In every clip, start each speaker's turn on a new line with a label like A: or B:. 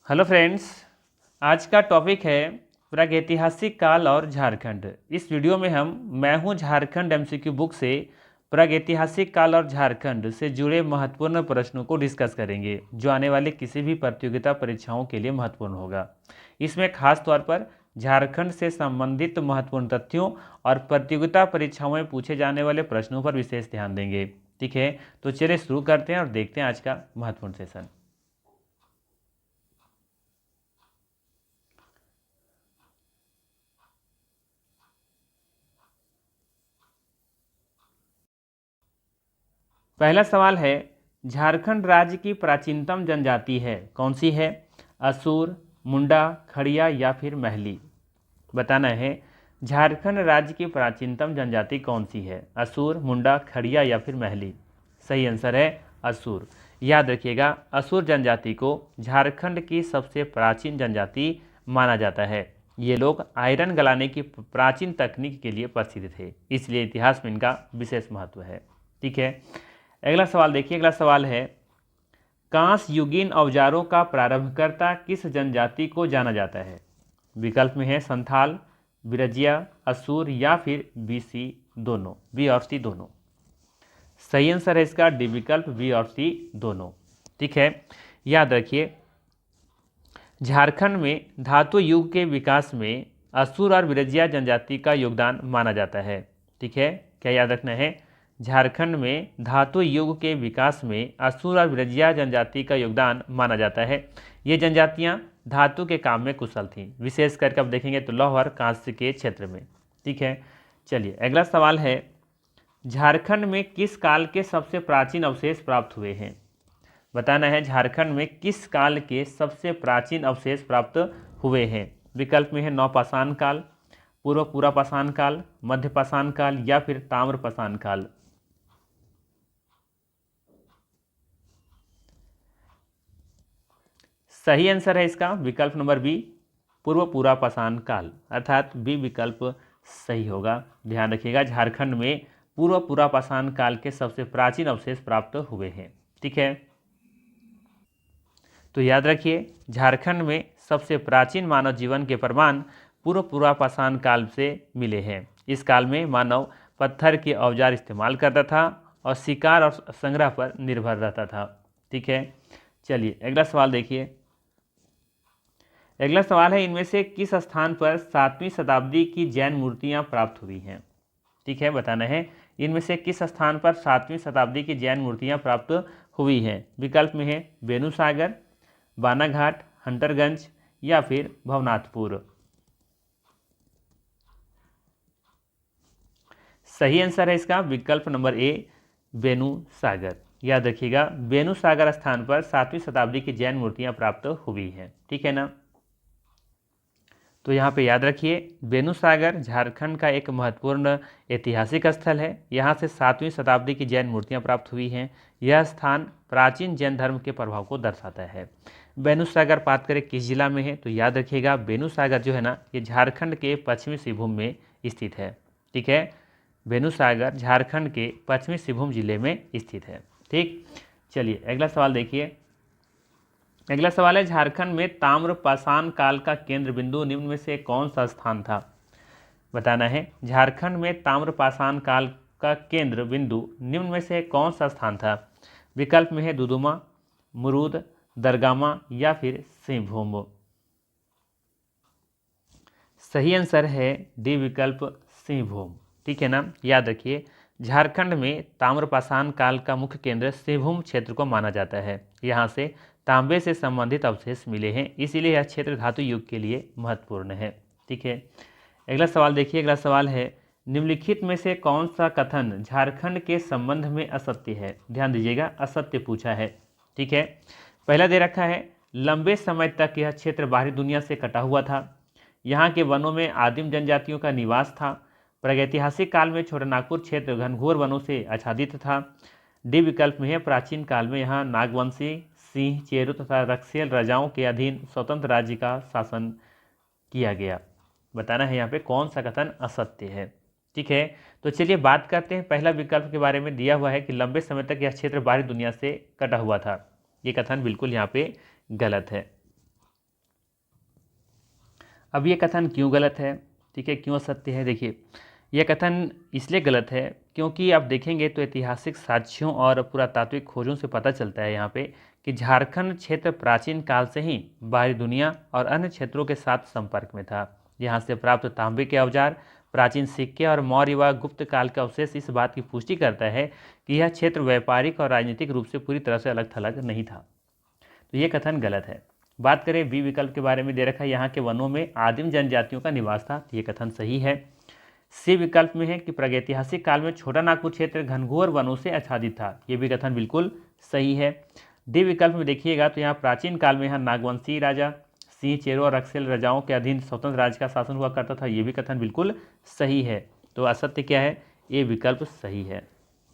A: Hello friends, आज का topic है प्रागैतिहासिक काल और झारखंड। इस वीडियो में मैं हूं झारखंड एमसीक्यू बुक से प्रागैतिहासिक काल और झारखंड से जुड़े महत्वपूर्ण प्रश्नों को डिस्कस करेंगे, जो आने वाले किसी भी प्रतियोगिता परीक्षाओं के लिए महत्वपूर्ण होगा। इसमें खास तौर पर झारखंड से संबंधित महत्वपूर्ण तथ्यों और प्रतियोगिता परीक्षाओं में पूछे जाने वाले प्रश्नों पर विशेष ध्यान देंगे। ठीक है, तो चलिए शुरू करते हैं और देखते हैं आज का महत्वपूर्ण सेशन। पहला सवाल है, झारखंड राज्य की प्राचीनतम जनजाति है कौन सी है? असुर, मुंडा, खड़िया या फिर महली? बताना है झारखंड राज्य की प्राचीनतम जनजाति कौन सी है? असुर, मुंडा, खड़िया या फिर महली? सही आंसर है असुर। याद रखिएगा, असुर जनजाति को झारखंड की सबसे प्राचीन जनजाति माना जाता है। ये लोग आयरन गलाने की प्राचीन तकनीक के लिए प्रसिद्ध थे, इसलिए इतिहास में इनका विशेष महत्व है। ठीक है, अगला सवाल देखिए। अगला सवाल है, कांस युगीन औजारों का प्रारंभकर्ता किस जनजाति को जाना जाता है? विकल्प में है संथाल, बिरजिया, असुर या फिर बीसी दोनों, बी और सी दोनों। सही आंसर है इसका डी विकल्प, बी और सी दोनों। ठीक है, याद रखिए, झारखंड में धातु युग के विकास में असुर और बिरजिया जनजाति का योगदान माना जाता है। ठीक है, क्या याद रखना है? झारखंड में धातु युग के विकास में असुर और बिरजिया जनजाति का योगदान माना जाता है। ये जनजातियां धातु के काम में कुशल थीं, विशेष करके अब देखेंगे तो लौह और कांस्य के क्षेत्र में। ठीक है, चलिए अगला सवाल है, झारखंड में किस काल के सबसे प्राचीन अवशेष प्राप्त हुए हैं? बताना है झारखंड में किस काल के सबसे प्राचीन अवशेष प्राप्त हुए हैं। विकल्प में है नवपाषाण काल, पूर्व पुरापाषाण काल, मध्यपाषाण काल या फिर ताम्रपाषाण काल? सही आंसर है इसका विकल्प नंबर बी, पूर्व पुरापाषाण काल, अर्थात बी विकल्प सही होगा। ध्यान रखिएगा, झारखंड में पूर्व पुरापाषाण काल के सबसे प्राचीन अवशेष प्राप्त हुए हैं। ठीक है, तो याद रखिए, झारखंड में सबसे प्राचीन मानव जीवन के प्रमाण पूर्व पुरापाषाण काल से मिले हैं। इस काल में मानव पत्थर के औजार इस्तेमाल करता था और शिकार और संग्रह पर निर्भर रहता था। ठीक है, चलिए अगला सवाल देखिए। अगला सवाल है, इनमें से किस स्थान पर 7वीं शताब्दी की जैन मूर्तियां प्राप्त हुई हैं? ठीक है, बताना है इनमें से किस स्थान पर 7वीं शताब्दी की जैन मूर्तियां प्राप्त हुई हैं। विकल्प में है बेनुसागर, बानाघाट, हंटरगंज या फिर भवनाथपुर? सही आंसर है इसका विकल्प नंबर ए, बेनुसागर। याद रखिएगा, बेनुसागर स्थान पर 7वीं शताब्दी की जैन मूर्तियां प्राप्त हुई हैं। ठीक है ना, तो यहाँ पे याद रखिए, बेनुसागर झारखंड का एक महत्वपूर्ण ऐतिहासिक स्थल है। यहाँ से 7वीं शताब्दी की जैन मूर्तियाँ प्राप्त हुई हैं। यह स्थान प्राचीन जैन धर्म के प्रभाव को दर्शाता है। बेनुसागर बात करें किस जिला में है, तो याद रखिएगा, बेनुसागर जो है ना, ये झारखंड के पश्चिमी सिंहभूम में स्थित है। ठीक है, बेनुसागर झारखंड के पश्चिमी सिंहभूम जिले में स्थित है। ठीक, चलिए अगला सवाल देखिए। अगला सवाल है, झारखंड में ताम्रपाषाण काल का केंद्र बिंदु निम्न में से कौन सा स्थान था? बताना है झारखंड में ताम्रपाषाण काल का केंद्र बिंदु निम्न में से कौन सा स्थान था? विकल्प में है दुदुमा, मुरुद, दरगामा या फिर सिंहभूम? सही आंसर है डी विकल्प, सिंहभूम। ठीक है ना, याद रखिए, झारखंड में ताम्रपाषाण काल का मुख्य केंद्र सिंहभूम क्षेत्र को माना जाता है। यहाँ से तांबे से संबंधित अवशेष मिले हैं, इसीलिए यह क्षेत्र धातु युग के लिए महत्वपूर्ण है। ठीक है, अगला सवाल देखिए। अगला सवाल है, निम्नलिखित में से कौन सा कथन झारखंड के संबंध में असत्य है? ध्यान दीजिएगा, असत्य पूछा है। ठीक है, पहला दे रखा है, लंबे समय तक यह क्षेत्र बाहरी दुनिया से कटा हुआ था। यहाँ के वनों में आदिम जनजातियों का निवास था। प्रागैतिहासिक काल में छोटानागपुर क्षेत्र घनघोर वनों से आच्छादित था। डी विकल्प में है, प्राचीन काल में यहाँ नागवंशी, सिंह, चेरू तथा रक्सेल राजाओं के अधीन स्वतंत्र राज्य का शासन किया गया। बताना है यहाँ पे कौन सा कथन असत्य है। ठीक है, तो चलिए बात करते हैं पहला विकल्प के बारे में। दिया हुआ है कि लंबे समय तक यह क्षेत्र बाहरी दुनिया से कटा हुआ था। ये कथन बिल्कुल यहाँ पे गलत है। अब ये कथन क्यों गलत है, ठीक है, क्यों असत्य है? देखिए, यह कथन इसलिए गलत है क्योंकि आप देखेंगे तो ऐतिहासिक साक्ष्यों और पुरातात्विक खोजों से पता चलता है यहाँ पे कि झारखंड क्षेत्र प्राचीन काल से ही बाहरी दुनिया और अन्य क्षेत्रों के साथ संपर्क में था। यहाँ से प्राप्त तांबे के औजार, प्राचीन सिक्के और मौर्य व गुप्त काल का अवशेष इस बात की पुष्टि करता है कि यह क्षेत्र व्यापारिक और राजनीतिक रूप से पूरी तरह से अलग थलग नहीं था। तो ये कथन गलत है। बात करें बी विकल्प के बारे में, दे रखा है यहाँ के वनों में आदिम जनजातियों का निवास था, तो ये कथन सही है। सी विकल्प में है कि प्रागैतिहासिक काल में छोटा नागपुर क्षेत्र घनघोर वनों से आच्छादित था, ये भी कथन बिल्कुल सही है। डी विकल्प में देखिएगा तो यहाँ प्राचीन काल में यहाँ नागवंशी राजा सिंह चेरो और रक्सेल राजाओं के अधीन स्वतंत्र राज्य का शासन हुआ करता था, ये भी कथन बिल्कुल सही है। तो असत्य क्या है? ये विकल्प सही है,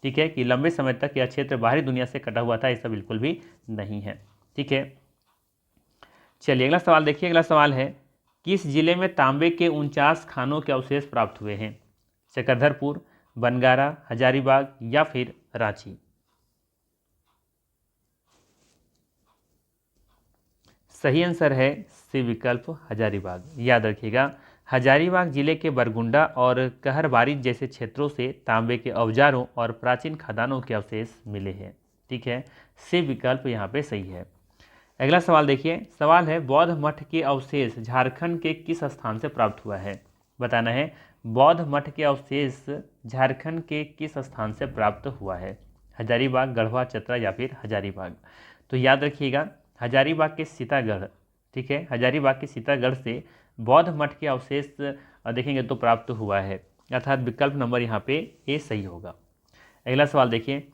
A: ठीक है, कि लंबे समय तक यह क्षेत्र बाहरी दुनिया से कटा हुआ था, ऐसा बिल्कुल भी नहीं है, ठीक है। चलिए अगला सवाल देखिए। अगला सवाल है, किस जिले में तांबे के 49 खानों के अवशेष प्राप्त हुए हैं? चक्रधरपुर, बनगारा, हजारीबाग या फिर रांची? सही आंसर है सी विकल्प हजारीबाग। याद रखिएगा, हजारीबाग जिले के बरगुंडा और कहरबारी जैसे क्षेत्रों से तांबे के औजारों और प्राचीन खदानों के अवशेष मिले हैं, ठीक है, सी विकल्प यहाँ पे सही है। अगला सवाल देखिए। सवाल है, बौद्ध मठ के अवशेष झारखंड के किस स्थान से प्राप्त हुआ है? बताना है, बौद्ध मठ के अवशेष झारखंड के किस स्थान से प्राप्त हुआ है? हजारीबाग, गढ़वा, चतरा या फिर हजारीबाग? तो याद रखिएगा, हजारीबाग के सीतागढ़, ठीक है, हजारीबाग के सीतागढ़ से बौद्ध मठ के अवशेष देखेंगे तो प्राप्त हुआ है, अर्थात विकल्प नंबर यहाँ पे ए सही होगा। अगला सवाल देखिए।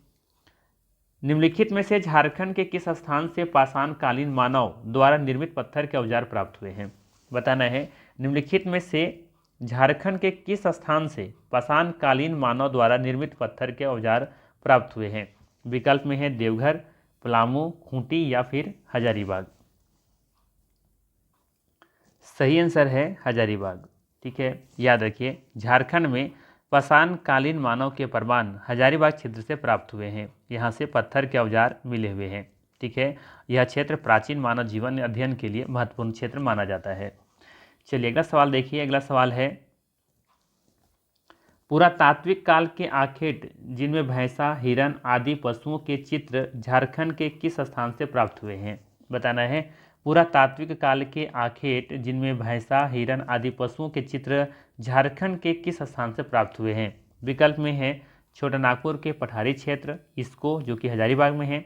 A: निम्नलिखित में से झारखंड के किस स्थान से पाषाण कालीन मानव द्वारा निर्मित पत्थर के औजार प्राप्त हुए हैं? बताना है, निम्नलिखित में से झारखंड के किस स्थान से पाषाण कालीन मानव द्वारा निर्मित पत्थर के औजार प्राप्त हुए हैं? विकल्प में है देवघर, पलामू, खूंटी या फिर हजारीबाग? सही आंसर है हजारीबाग, ठीक है। याद रखिए, झारखंड में पाषाण कालीन मानव के प्रमाण हजारीबाग क्षेत्र से प्राप्त हुए हैं, यहाँ से पत्थर के औजार मिले हुए हैं, ठीक है। यह क्षेत्र प्राचीन मानव जीवन अध्ययन के लिए महत्वपूर्ण क्षेत्र माना जाता है। चलिए अगला सवाल देखिए। अगला सवाल है, पुरातात्विक काल के आखेट जिनमें भैंसा, हिरण आदि पशुओं के चित्र झारखंड के किस स्थान से प्राप्त हुए हैं? बताना है, पुरातात्विक काल के आखेट जिनमें भैंसा, हिरण आदि पशुओं के चित्र झारखंड के किस स्थान से प्राप्त हुए हैं? विकल्प में है छोटा नागपुर के पठारी क्षेत्र, इसको जो कि हजारीबाग में है,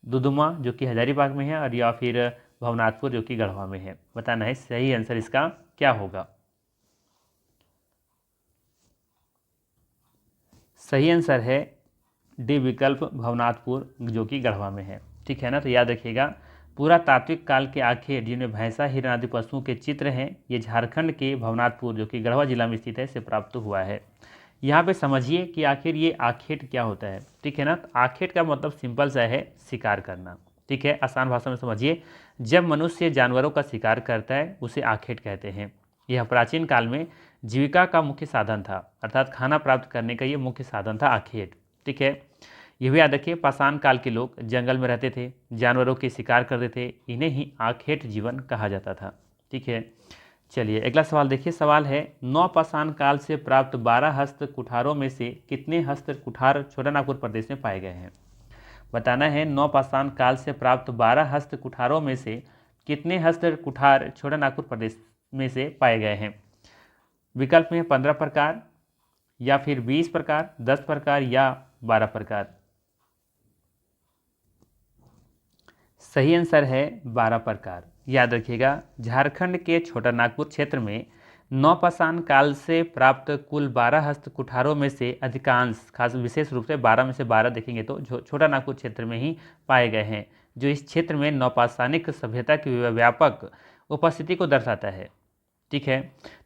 A: दुदुमा जो कि हजारीबाग में है, और या फिर भवनाथपुर जो कि गढ़वा में है। बताना है सही आंसर इसका क्या होगा। सही आंसर है डी विकल्प भवनाथपुर जो कि गढ़वा में है, ठीक है ना। तो याद रखिएगा, पुरातात्विक काल के आखेट जिनमें भैंसा, हिरण आदि पशुओं के चित्र हैं, ये झारखंड के भवनाथपुर जो कि गढ़वा जिला में स्थित है से प्राप्त हुआ है। यहाँ पे समझिए कि आखिर ये आखेट क्या होता है, ठीक है ना। तो आखेट का मतलब सिंपल सा है शिकार करना, ठीक है, आसान भाषा में समझिए। जब मनुष्य जानवरों का शिकार करता है उसे आखेट कहते हैं। यह प्राचीन काल में जीविका का मुख्य साधन था, अर्थात खाना प्राप्त करने का ये मुख्य साधन था आखेट, ठीक है। ये भी याद रखिए, पाषाण काल के लोग जंगल में रहते थे, जानवरों के शिकार करते थे, इन्हें ही आखेट जीवन कहा जाता था, ठीक है। चलिए अगला सवाल देखिए। सवाल है, नौपाषाण काल से प्राप्त 12 हस्त कुठारों में से कितने हस्त कुठार छोटा नागपुर प्रदेश में पाए गए हैं? बताना है, नौपाषाण काल से प्राप्त 12 हस्त कुठारों में से कितने हस्त कुठार छोटा नागपुर प्रदेश में से पाए गए हैं? विकल्प में 15 प्रकार या फिर 20 प्रकार, 10 प्रकार या 12 प्रकार? सही आंसर है 12 प्रकार। याद रखिएगा, झारखंड के छोटा नागपुर क्षेत्र में नौपाषाण काल से प्राप्त कुल 12 हस्त कुठारों में से अधिकांश, खास विशेष रूप से 12 में से 12 देखेंगे तो छोटा नागपुर क्षेत्र में ही पाए गए हैं, जो इस क्षेत्र में नौपाषाणिक सभ्यता की व्यापक उपस्थिति को दर्शाता है, ठीक है।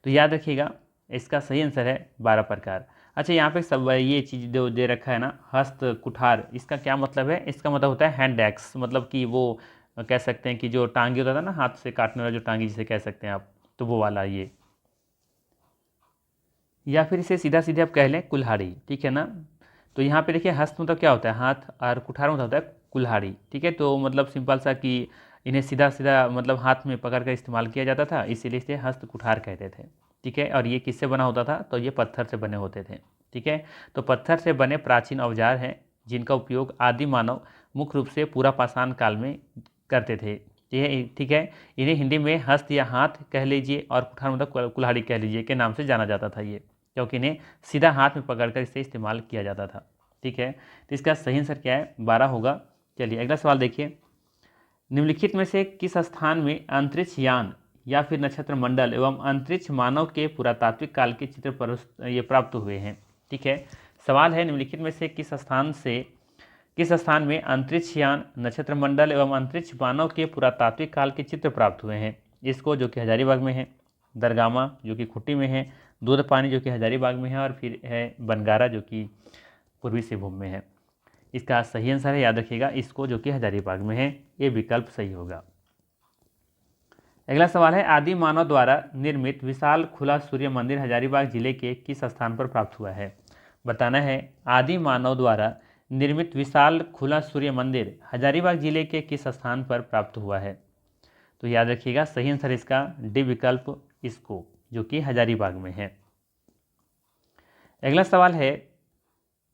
A: तो याद रखिएगा, इसका सही आंसर है 12 प्रकार। अच्छा, यहाँ पे सब ये चीज़ दे रखा है ना, हस्त कुठार, इसका क्या मतलब है? इसका मतलब होता है हैंड एक्स, मतलब कि वो कह सकते हैं कि जो टांगी होता था ना, हाथ से काटने वाला जो टांगी जिसे कह सकते हैं आप, तो वो वाला ये, या फिर इसे सीधा सीधे आप कह लें कुल्हाड़ी, ठीक है ना। तो यहाँ पे देखिए, हस्त मतलब क्या होता है हाथ, और कुठार मतलब होता है कुल्हाड़ी, ठीक है। तो मतलब सिंपल सा कि इन्हें सीधा सीधा मतलब हाथ में पकड़ कर इस्तेमाल किया जाता था, इसीलिए इसे हस्त कुठार कहते थे। ठीक है, और ये किससे बना होता था, तो ये पत्थर से बने होते थे। ठीक है, तो पत्थर से बने प्राचीन औजार हैं जिनका उपयोग आदि मानव मुख्य रूप से पूरा पाषाण काल में करते थे। ये ठीक है, इन्हें हिंदी में हस्त या हाथ कह लीजिए और कुठार मतलब कुल्हाड़ी कह लीजिए के नाम से जाना जाता था ये, क्योंकि इन्हें सीधा हाथ में पकड़कर इसे इस्तेमाल किया जाता था। ठीक है, तो इसका सही आंसर क्या है, 12 होगा। चलिए अगला सवाल देखिए, निम्नलिखित में से किस स्थान में अंतरिक्ष यान या फिर नक्षत्र मंडल एवं अंतरिक्ष मानव के पुरातात्विक काल के चित्र पर ये प्राप्त हुए हैं। ठीक है, सवाल है निम्नलिखित में से किस स्थान में अंतरिक्ष यान, नक्षत्र मंडल एवं अंतरिक्ष मानव के पुरातात्विक काल के चित्र प्राप्त हुए हैं। इसको जो कि हजारीबाग में है, दरगामा जो कि खूंटी में है, दूध पानी जो कि हजारीबाग में है, और फिर है बनगारा जो कि पूर्वी सिंहभूम में है। इसका सही आंसर है, याद रखिएगा, इसको जो कि हजारीबाग में है, ये विकल्प सही होगा। अगला सवाल है, आदि मानव द्वारा निर्मित विशाल खुला सूर्य मंदिर हजारीबाग जिले के किस स्थान पर प्राप्त हुआ है। बताना है, आदि मानव द्वारा निर्मित विशाल खुला सूर्य मंदिर हजारीबाग जिले के किस स्थान पर प्राप्त हुआ है। तो याद रखिएगा, सही आंसर इसका डी विकल्प, इसको जो कि हजारीबाग में है। अगला सवाल है,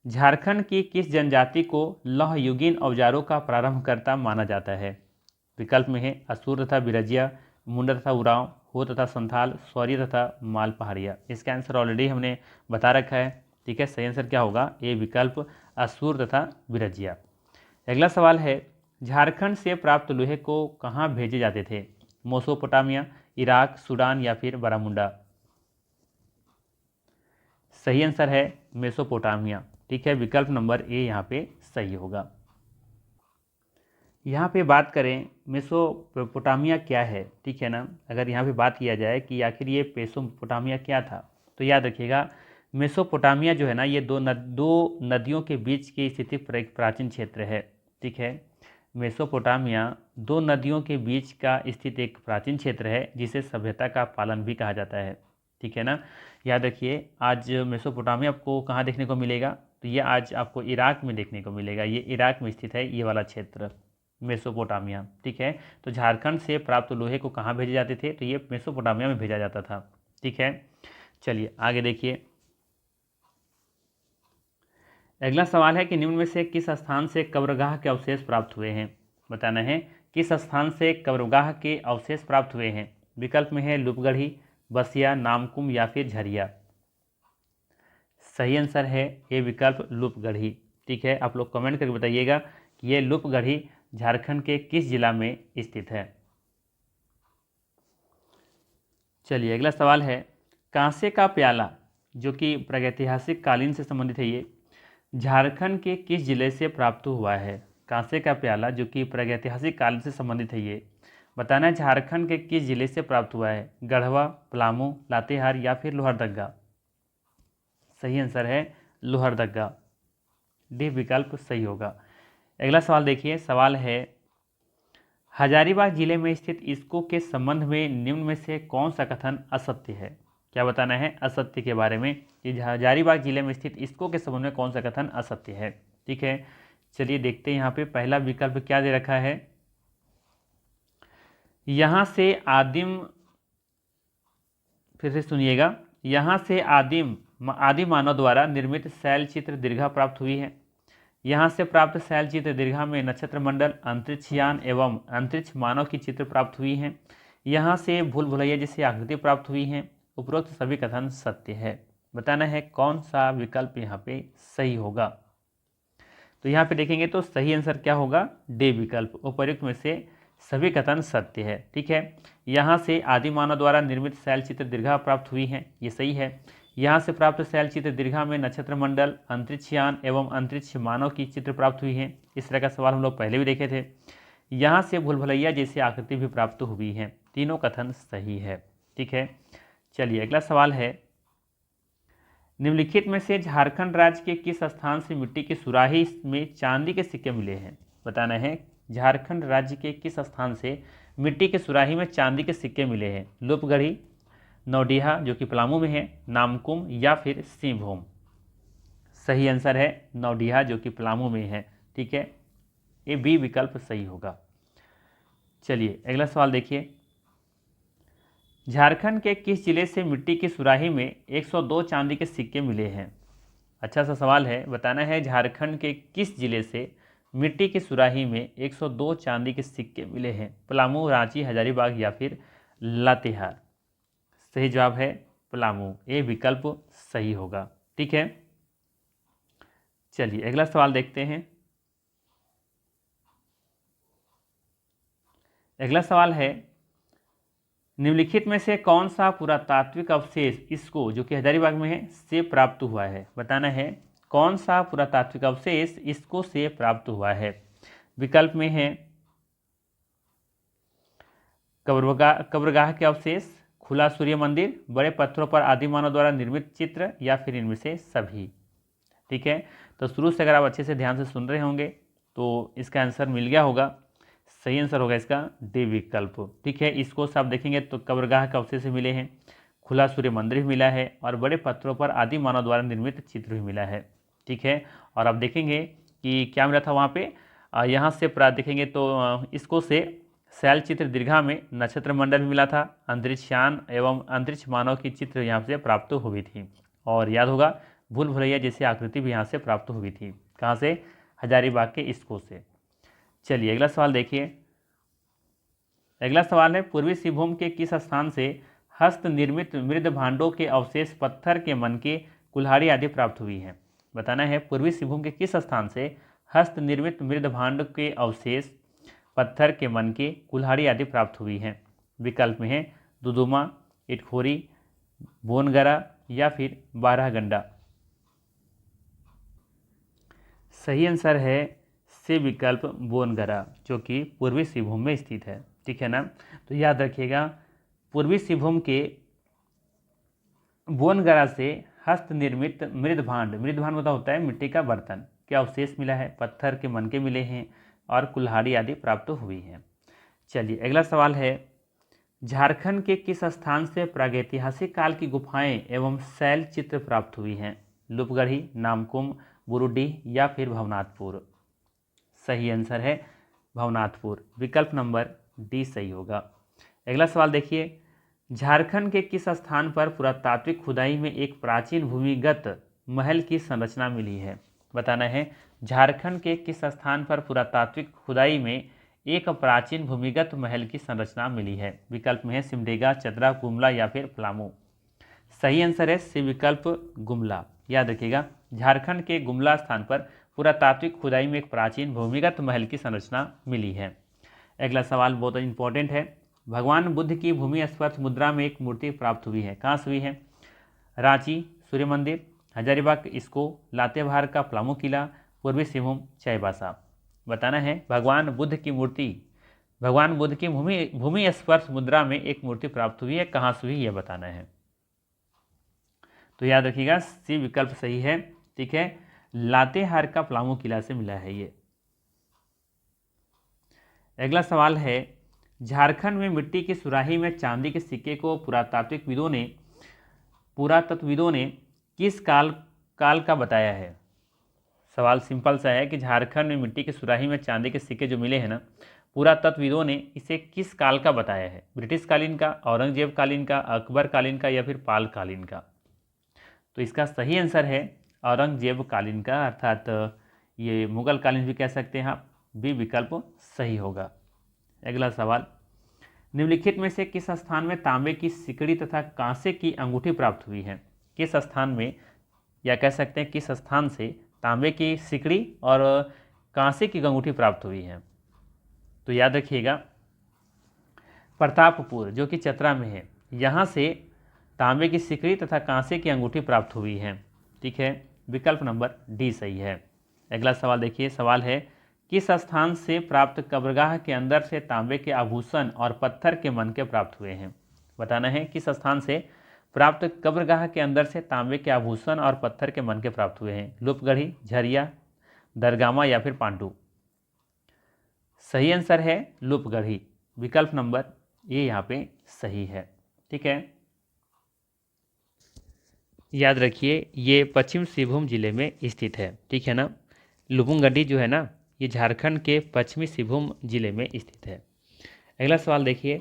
A: झारखंड की किस जनजाति को लौह युगीन औजारों का प्रारंभकर्ता माना जाता है। विकल्प में है असुर तथा बिरजिया, मुंडा तथा उरांव, हो तथा संथाल, शौर्य तथा माल पहाड़िया। इसका आंसर ऑलरेडी हमने बता रखा है। ठीक है, सही आंसर क्या होगा, ये विकल्प असुर तथा बिरजिया। अगला सवाल है, झारखंड से प्राप्त लोहे को कहाँ भेजे जाते थे। मेसोपोटामिया, इराक, सूडान या फिर बारामुंडा। सही आंसर है मेसोपोटामिया। ठीक है, विकल्प नंबर ए यहाँ पे सही होगा। यहाँ पे बात करें मेसोपोटामिया क्या है, ठीक है ना, अगर यहाँ पे बात किया जाए कि आखिर ये मेसोपोटामिया क्या था, तो याद रखिएगा, मेसोपोटामिया जो है ना, ये दो नदियों के बीच की स्थित एक प्राचीन क्षेत्र है। ठीक है, मेसोपोटामिया दो नदियों के बीच का स्थित एक प्राचीन क्षेत्र है जिसे सभ्यता का पालन भी कहा जाता है। ठीक है ना, याद रखिए, आज मेसोपोटामिया आपको कहाँ देखने को मिलेगा, तो ये आज आपको इराक में देखने को मिलेगा। ये इराक में स्थित है, ये वाला क्षेत्र मेसोपोटामिया। ठीक है, तो झारखंड से प्राप्त लोहे को कहाँ भेजे जाते थे, तो ये मेसोपोटामिया में भेजा जाता था। ठीक है, चलिए आगे देखिए, अगला सवाल है कि निम्न में से किस स्थान से कब्रगाह के अवशेष प्राप्त हुए हैं। बताना है, किस स्थान से कब्रगाह के अवशेष प्राप्त हुए हैं। विकल्प में है लूपगढ़ी, बसिया, नामकुम या फिर झरिया। सही आंसर है ये विकल्प लूपगढ़ी। ठीक है, आप लोग कमेंट करके बताइएगा कि ये लूपगढ़ी झारखंड के किस जिला में स्थित है। चलिए अगला सवाल है, कांसे का प्याला जो कि प्रागैतिहासिक कालीन से संबंधित है, ये झारखंड के किस जिले से प्राप्त हुआ है। कांसे का प्याला जो कि प्रागैतिहासिक काल से संबंधित है, ये बताना है झारखंड के किस जिले से प्राप्त हुआ है। गढ़वा, पलामू, लातेहार या फिर लोहरदगा। सही आंसर है लोहरदगा, डी विकल्प सही होगा। अगला सवाल देखिए, सवाल है, हजारीबाग जिले में स्थित इस्को के संबंध में निम्न में से कौन सा कथन असत्य है। क्या बताना है असत्य के बारे में, कि हजारीबाग जिले में स्थित इस्को के संबंध में कौन सा कथन असत्य है। ठीक है, चलिए देखते हैं यहाँ पे पहला विकल्प क्या दे रखा है। यहाँ से आदिम, फिर से सुनिएगा, यहाँ से आदि मानव द्वारा निर्मित शैल चित्र दीर्घा प्राप्त हुई है। यहाँ से प्राप्त शैल चित्र दीर्घा में नक्षत्र मंडल, अंतरिक्ष यान एवं अंतरिक्ष मानव की चित्र प्राप्त हुई हैं। यहाँ से भूल भुलैया जैसी आकृति प्राप्त हुई हैं। उपरोक्त सभी कथन सत्य है। बताना है कौन सा विकल्प यहाँ पे सही होगा। तो यहाँ पे देखेंगे तो सही आंसर क्या होगा, डी विकल्प, उपयुक्त में से सभी कथन सत्य है। ठीक है, यहाँ से आदि मानव द्वारा निर्मित शैल चित्र दीर्घा प्राप्त हुई हैं, ये सही है। यहाँ से प्राप्त शैल चित्र दीर्घा में नक्षत्र मंडल, अंतरिक्ष यान एवं अंतरिक्ष मानव की चित्र प्राप्त हुई हैं। इस तरह का सवाल हम लोग पहले भी देखे थे। यहाँ से भूल भुलैया जैसी आकृति भी प्राप्त हुई हैं। तीनों कथन सही है। ठीक है, चलिए अगला सवाल है, निम्नलिखित में से झारखंड राज्य के किस स्थान से मिट्टी की सुराही में चांदी के सिक्के मिले हैं। बताना है झारखंड राज्य के किस स्थान से मिट्टी की सुराही में चांदी के सिक्के मिले हैं। लूपगढ़ी, नौडिहा जो कि पलामू में है, नामकुम या फिर सिंहभूम। सही आंसर है नौडिहा जो कि पलामू में है। ठीक है, ये बी विकल्प सही होगा। चलिए अगला सवाल देखिए, झारखंड के किस जिले से मिट्टी की सुराही में 102 चांदी के सिक्के मिले हैं? अच्छा सा सवाल है, बताना है झारखंड के किस जिले से मिट्टी की सुराही में 102 चांदी के सिक्के मिले हैं? पलामू, रांची, हजारीबाग या फिर लातेहार? सही जवाब है पलामू, ये विकल्प सही होगा। ठीक है, चलिए अगला सवाल देखते हैं। अगला सवाल है, निम्नलिखित में से कौन सा पुरातात्विक अवशेष इसको, जो कि हजारीबाग में है, से प्राप्त हुआ है? बताना है कौन सा पुरातात्विक अवशेष इसको से प्राप्त हुआ है। विकल्प में है कब्रगाह के अवशेष, खुला सूर्य मंदिर, बड़े पत्थरों पर आदि मानव द्वारा निर्मित चित्र या फिर इनमें से सभी। ठीक है, तो शुरू से अगर आप अच्छे से ध्यान से सुन रहे होंगे तो इसका आंसर मिल गया होगा। सही आंसर होगा इसका डी विकल्प। ठीक है, इसको सब देखेंगे तो कब्रगाह के अवशेष मिले हैं, खुला सूर्य मंदिर भी मिला है और बड़े पत्थरों पर आदि मानव द्वारा निर्मित चित्र भी मिला है। ठीक है, और आप देखेंगे कि क्या मिला था वहाँ पे, यहाँ से देखेंगे तो इसको से शैल चित्र दीर्घा में नक्षत्र मंडल भी मिला था, अंतरिक्ष यान एवं अंतरिक्ष मानव की चित्र यहाँ से प्राप्त हुई थी। और याद होगा भूल भुलैया जैसी आकृति भी यहाँ से प्राप्त हुई थी। कहाँ से? हजारीबाग के इसको से। चलिए अगला सवाल देखिए। अगला सवाल है, पूर्वी सिंहभूम के किस स्थान से हस्त निर्मित मृद भांडों के अवशेष, पत्थर के मनके, कुल्हाड़ी आदि प्राप्त हुई हैं? बताना है पूर्वी सिंहभूम के किस स्थान से हस्त निर्मित मृद भांड के अवशेष, पत्थर के मनके, कुल्हाड़ी आदि प्राप्त हुई हैं। विकल्प में है दुदुमा, इटखोरी, बोनगरा या फिर बारहगंडा। सही आंसर है से विकल्प बोनगरा, जो कि पूर्वी सिंहभूम में स्थित है। ठीक है ना, तो याद रखिएगा पूर्वी सिंहभूम के बोनगरा से हस्त निर्मित मृद भांड मतलब होता है मिट्टी का बर्तन, के अवशेष मिला है, पत्थर के मनके मिले हैं और कुल्हाड़ी आदि प्राप्त हुई हैं। चलिए अगला सवाल है, झारखंड के किस स्थान से प्रागैतिहासिक काल की गुफाएं एवं शैल चित्र प्राप्त हुई हैं? लुपगढ़ी, नामकुम, बुरुडीह या फिर भवनाथपुर? सही आंसर है भवनाथपुर, विकल्प नंबर डी सही होगा। अगला सवाल देखिए, झारखंड के किस स्थान पर पुरातात्विक खुदाई में एक प्राचीन भूमिगत महल की संरचना मिली है? बताना है झारखंड के किस स्थान पर पुरातात्विक खुदाई में एक प्राचीन भूमिगत महल की संरचना मिली है? विकल्प में है सिमडेगा, चतरा, गुमला या फिर पलामू। सही आंसर है सी विकल्प गुमला। याद रखिएगा झारखंड के गुमला स्थान पर पुरातात्विक खुदाई में एक प्राचीन भूमिगत महल की संरचना मिली है। अगला सवाल बहुत इंपॉर्टेंट है, भगवान बुद्ध की भूमि स्पर्श मुद्रा में एक मूर्ति प्राप्त हुई है, कहाँ से हुई है? रांची सूर्य मंदिर, हजारीबाग इसको, लातेहार का पलामू किला, पूर्वी सिंहभूम चाईबासा। बताना है भगवान बुद्ध की मूर्ति, भगवान बुद्ध की भूमि स्पर्श मुद्रा में एक मूर्ति प्राप्त हुई है, कहाँ से हुई यह बताना है। तो याद रखिएगा सी विकल्प सही है। ठीक है, लातेहार का पलामू किला से मिला है ये। अगला सवाल है, झारखंड में मिट्टी की सुराही में चांदी के सिक्के को पुरातत्वविदों ने किस काल का बताया है? सवाल सिंपल सा है कि झारखंड में मिट्टी की सुराही में चांदी के सिक्के जो मिले हैं ना, पुरातत्वविदों ने इसे किस काल का बताया है? ब्रिटिश कालीन का, औरंगजेब कालीन का, अकबर कालीन का या फिर पाल कालीन का? तो इसका सही आंसर है औरंगजेब कालीन का, अर्थात ये मुगल कालीन भी कह सकते हैं आप। बी विकल्प सही होगा। अगला सवाल, निम्नलिखित में से किस स्थान में तांबे की सिकड़ी तथा कांसे की अंगूठी प्राप्त हुई है? किस स्थान में, या कह सकते हैं किस स्थान से तांबे की सिकड़ी और कांसे की अंगूठी प्राप्त हुई है? तो याद रखिएगा प्रतापपुर जो कि चतरा में है, यहाँ से तांबे की सिकड़ी तथा कांसे की अंगूठी प्राप्त हुई है। ठीक है, विकल्प नंबर डी सही है। अगला सवाल देखिए, सवाल है, किस स्थान से प्राप्त कब्रगाह के अंदर से तांबे के आभूषण और पत्थर के मनके प्राप्त हुए हैं? बताना है किस स्थान से प्राप्त कब्रगाह के अंदर से तांबे के आभूषण और पत्थर के मनके प्राप्त हुए हैं? लुपगढ़ी, झरिया, दरगामा या फिर पांडु? सही आंसर है लुपगढ़ी, विकल्प नंबर ये यहाँ पे सही है। ठीक है, याद रखिए ये पश्चिम सिंहभूम जिले में स्थित है। ठीक है ना, लुबुंगडी जो है ना, ये झारखंड के पश्चिमी सिंहभूम जिले में स्थित है। अगला सवाल देखिए,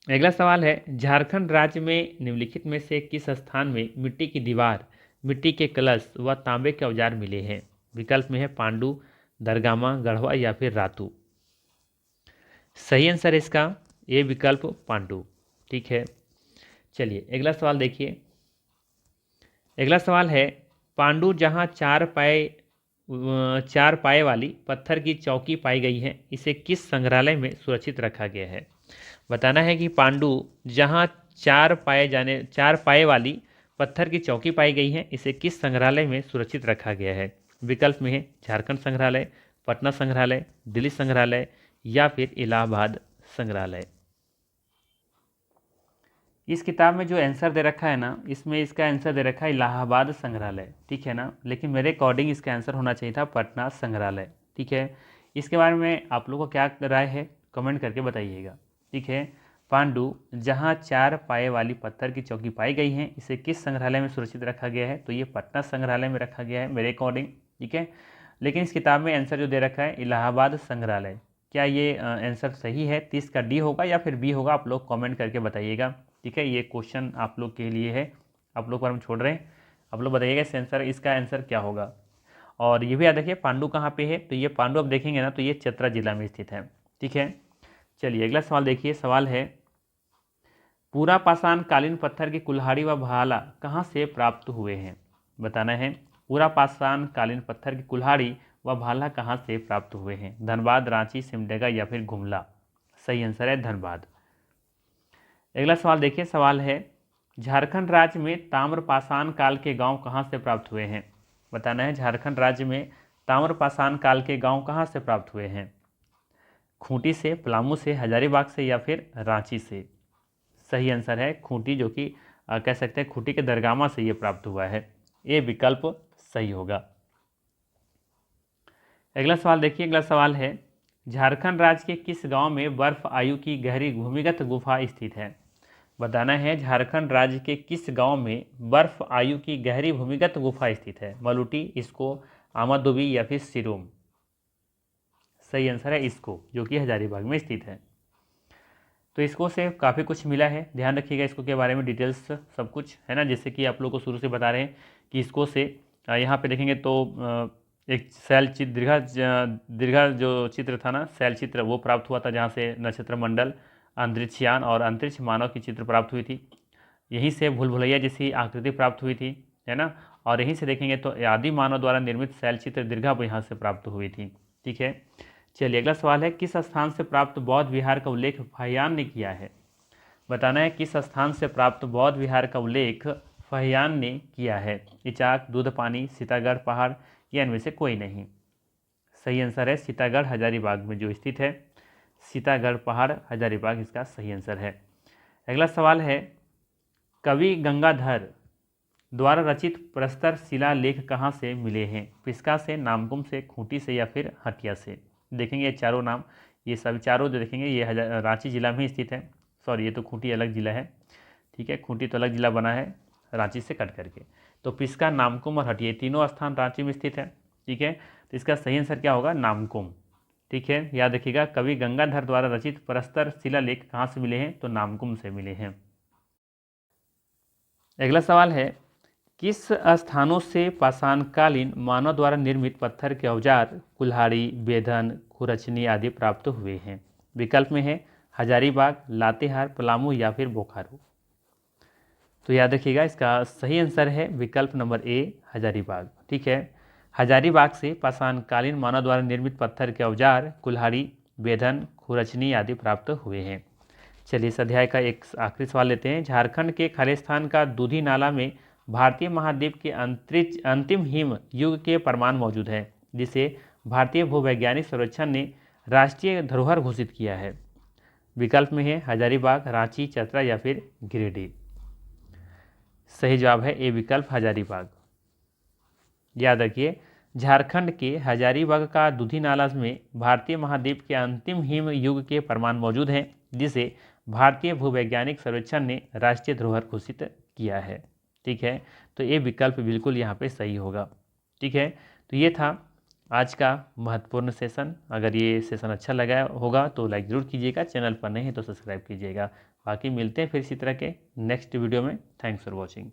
A: अगला सवाल है झारखंड राज्य में निम्नलिखित में से किस स्थान में मिट्टी की दीवार, मिट्टी के कलश व तांबे के औजार मिले हैं? विकल्प में है पांडु, दरगामा, गढ़वा या फिर रातू। सही आंसर है इसका ए विकल्प पांडु। ठीक है, चलिए अगला सवाल देखिए, अगला सवाल है पांडु जहां चार पाए वाली पत्थर की चौकी पाई गई है, इसे किस संग्रहालय में सुरक्षित रखा गया है? बताना है कि पांडु जहां चार पाए वाली पत्थर की चौकी पाई गई है, इसे किस संग्रहालय में सुरक्षित रखा गया है? विकल्प में है झारखंड संग्रहालय, पटना संग्रहालय, दिल्ली संग्रहालय या फिर इलाहाबाद संग्रहालय। इस किताब में जो आंसर दे रखा है ना, इसमें इसका आंसर दे रखा है इलाहाबाद संग्रहालय। ठीक है ना, लेकिन मेरे अकॉर्डिंग इसका आंसर होना चाहिए था पटना संग्रहालय। ठीक है, इसके बारे में आप लोगों को क्या राय है कमेंट करके बताइएगा। ठीक है, पांडु जहां चार पाए वाली पत्थर की चौकी पाई गई है, इसे किस संग्रहालय में सुरक्षित रखा गया है? तो ये पटना संग्रहालय में रखा गया है मेरे अकॉर्डिंग। ठीक है, लेकिन इस किताब में आंसर जो दे रखा है इलाहाबाद संग्रहालय, क्या ये आंसर सही है? 30 का डी होगा या फिर बी होगा? आप लोग कमेंट करके बताइएगा। ठीक है, ये क्वेश्चन आप लोग के लिए है, आप लोग पर हम छोड़ रहे हैं, आप लोग बताइएगा इसका आंसर क्या होगा। और ये भी याद रखिए पांडु कहाँ पे है, तो ये पांडु अब देखेंगे ना तो ये चतरा जिला में स्थित है। ठीक है, चलिए अगला सवाल देखिए, सवाल है पूरा पाषाण कालीन पत्थर की कुल्हाड़ी व भाला कहाँ से प्राप्त हुए हैं? बताना है पूरा पाषाण कालीन पत्थर की कुल्हाड़ी व भाला कहाँ से प्राप्त हुए हैं? धनबाद, रांची, सिमडेगा या फिर गुमला। सही आंसर है धनबाद। अगला सवाल देखिए, सवाल है झारखंड राज्य में ताम्रपाषाण काल के गांव कहाँ से प्राप्त हुए हैं? बताना है झारखंड राज्य में ताम्रपाषाण काल के गांव कहाँ से प्राप्त हुए हैं? खूंटी से, पलामू से, हजारीबाग से या फिर रांची से। सही आंसर है खूंटी, जो कि कह सकते हैं खूंटी के दरगामा से ये प्राप्त हुआ है। ये विकल्प सही होगा। अगला सवाल देखिए, अगला सवाल है झारखंड राज्य के किस गांव में बर्फ आयु की गहरी भूमिगत गुफा स्थित है? बताना है झारखंड राज्य के किस गांव में बर्फ आयु की गहरी भूमिगत गुफा स्थित है? मलुटी, इसको, आमादुबी या फिर सिरोम। सही आंसर है इसको, जो कि हजारीबाग में स्थित है। तो इसको से काफ़ी कुछ मिला है, ध्यान रखिएगा इसको के बारे में डिटेल्स सब कुछ है ना, जैसे कि आप लोग को शुरू से बता रहे हैं कि इसको से यहाँ पे देखेंगे तो एक शैल चित्र दीर्घा जो चित्र था ना, शैल चित्र, वो प्राप्त हुआ था जहाँ से नक्षत्र मंडल, अंतरिक्षयान और अंतरिक्ष मानव की चित्र प्राप्त हुई थी। यहीं से भूल भुलैया जैसी आकृति प्राप्त हुई थी, है ना। और यहीं से देखेंगे तो आदि मानव द्वारा निर्मित शैल चित्र दीर्घा यहाँ से प्राप्त हुई थी। ठीक है, चलिए अगला सवाल है किस स्थान से प्राप्त बौद्ध विहार का उल्लेख फाहियान ने किया है? बताना है किस स्थान से प्राप्त बौद्ध विहार का उल्लेख फाहियान ने किया है? इचाक, दूधपानी, सीतागढ़ पहाड़ या इनमें से कोई नहीं। सही आंसर है सीतागढ़ हजारीबाग में जो स्थित है, सीतागढ़ पहाड़ हजारीबाग इसका सही आंसर है। अगला सवाल है कवि गंगाधर द्वारा रचित प्रस्तर शिलालेख कहाँ से मिले हैं? पिस्का से, नामकुम से, खूंटी से या फिर हटिया से। देखेंगे ये चारों नाम, ये सभी चारों जो देखेंगे ये रांची जिला में स्थित है। सॉरी, ये तो खूंटी अलग जिला है। ठीक है, खूंटी तो अलग जिला बना है रांची से कट करके। तो पिस्का, नामकुम और हटिया तीनों स्थान रांची में स्थित है। ठीक है, तो इसका सही आंसर क्या होगा? नामकुम। ठीक है, याद रखिएगा कवि गंगाधर द्वारा रचित प्रस्तर शिलालेख कहाँ से मिले हैं? तो नामकुम से मिले हैं। अगला सवाल है किस स्थानों से पाषाणकालीन मानव द्वारा निर्मित पत्थर के औजार, कुल्हाड़ी, बेधन, खुरचनी आदि प्राप्त हुए हैं? विकल्प में है हजारीबाग, लातेहार, पलामू या फिर बोकारो। तो याद रखिएगा इसका सही आंसर है विकल्प नंबर ए हजारीबाग। ठीक है, हजारीबाग से पाषाणकालीन मानव द्वारा निर्मित पत्थर के औजार, कुल्हाड़ी, बेधन, खुरचनी आदि प्राप्त हुए हैं। चलिए इस अध्याय का एक आखिरी सवाल लेते हैं। झारखंड के खालिस्तान का दूधी नाला में भारतीय महाद्वीप के अंतिम हिम युग के प्रमाण मौजूद है, जिसे भारतीय भूवैज्ञानिक सर्वेक्षण ने राष्ट्रीय धरोहर घोषित किया है। विकल्प में है हजारीबाग, रांची, चतरा या फिर गिरिडीह। सही जवाब है ए विकल्प हजारीबाग। याद रखिए झारखंड के हजारीबाग का दूधी नाला में भारतीय महाद्वीप के अंतिम हिम युग के प्रमाण मौजूद हैं, जिसे भारतीय भूवैज्ञानिक सर्वेक्षण ने राष्ट्रीय धरोहर घोषित किया है। ठीक है, तो ये विकल्प बिल्कुल यहाँ पे सही होगा। ठीक है, तो ये था आज का महत्वपूर्ण सेशन। अगर ये सेशन अच्छा लगा होगा तो लाइक ज़रूर कीजिएगा, चैनल पर नहीं है तो सब्सक्राइब कीजिएगा। बाकी मिलते हैं फिर इसी तरह के नेक्स्ट वीडियो में। Thanks for watching.